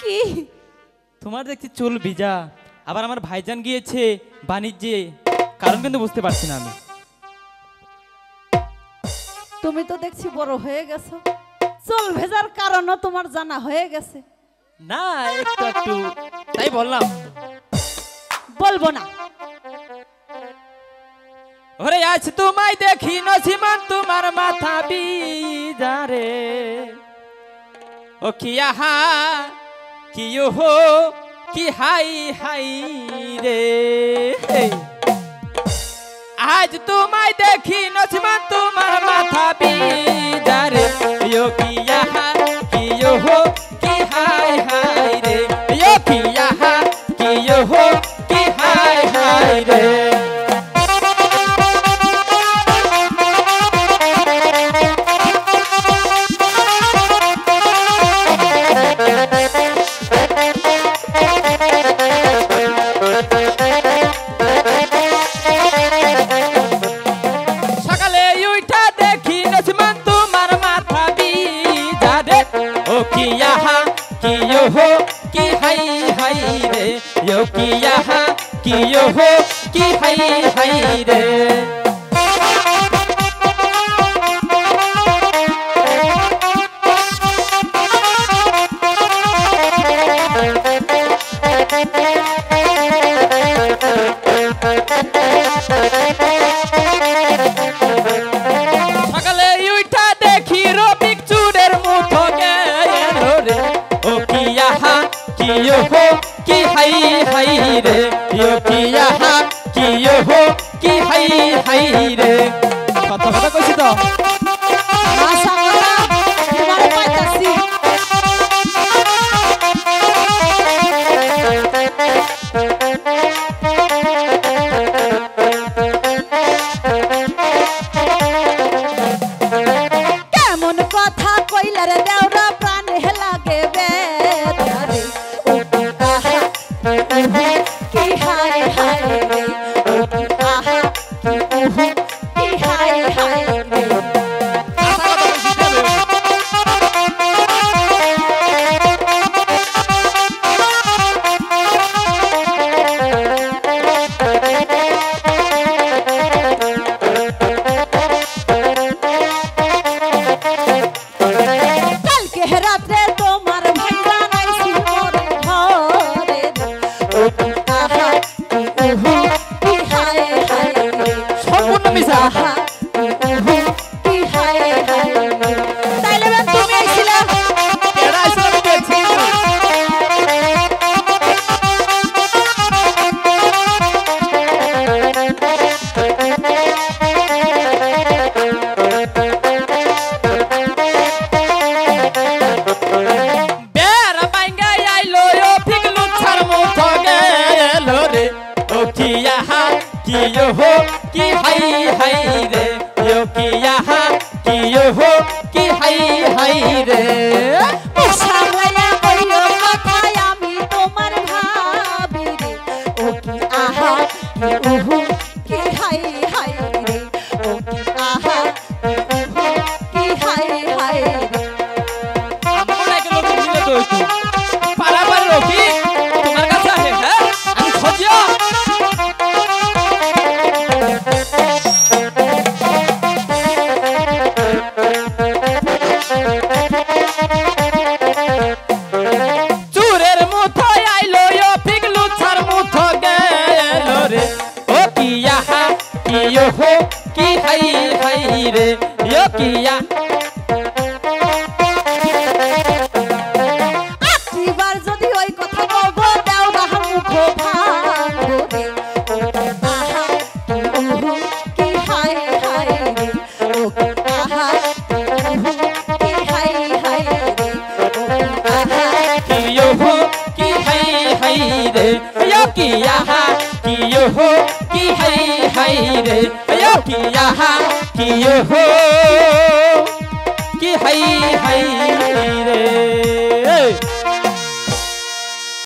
কি তোমার দেখছি চুল ভিজা, আবার আমার ভাইজান গিয়েছে বাণিজ্যে, কারণ কিন্তু বুঝতে পারছি না আমি। তুমি তো দেখছি বড় হয়ে গেছো, চুল ভেজার কারণও তোমার জানা হয়ে গেছে। না একটু একটু তাই বললাম। বলবো না। ওরে আজ তোমায় দেখি নসিমান তোমার মাথা বিজারে, ও কি আহা কি হো কি হাই হাই রে। আজ তোমায় দেখি নসিমান তোমার মাথা বিজারে, ও কি আহা কি হো কি হাই হাই রে, ও কি আহা কি হো কি হাই হাই রে। यो की यहाँ की यो हो की हाई रे। সকালে উঠা দেখি রবিক চুরের মুঠো গেল রে, ও কি यहाँ की यो हो की हाई रे, यो की यहाँ की यो हो की हाई रे। কথা কথা কইছি তো আশা করা তোমার পাইতাছি। কেমন কথা কইলা রে দেওরা প্রাণে লাগে বেদনা রে, কি হায় হায় রে, ও কি আহা কি হায় হায় রে। কালকে রাত্রে তোমার ভাই জানাইছি মোরে ঘরে রে, ও কি আহা কি হায় হায় রে, সম্পূর্ণ মিছা। কি হায় হায় রে। তাইলে ম্যাম তুমি আইছিলা? এরা আসলে আমি দেখছি বেড়া বাইঙ্গা আইলো ও ফিকলু ছার মুঠো গেল রে, ও কি আহা কি হো কি হাই রে, ও কি আহা কি হো কি হাই রে। সামলাইয়া কইও কথায় আমি তোমার ভাবি রে, ও কি আহা কি হায় হায় রে, ও কি আহা কি হায় হায় রে। আমার নাকি লোক দিলে তো একটু পারাবার রকি তোমার কাছে আছে। হ্যাঁ আমি খোঁজিও চুরের মুঠো আইলো ও ফিকলু ছার মুঠো গেল রে, ও কি আহা কি হো কি হাই রে, ও কি আত্রিবার যদি ওই কথা কব দাও বাহার মুখ ভাঙবো রে, ও কি আহা কি হায় হায় রে, ও কি আহা কি হায় হায় রে, ও কি আহা কি হো কি হাই রে, ও কি আহা কি হো কি হাই রে, ও কি আহা কি হো কি হাই রে।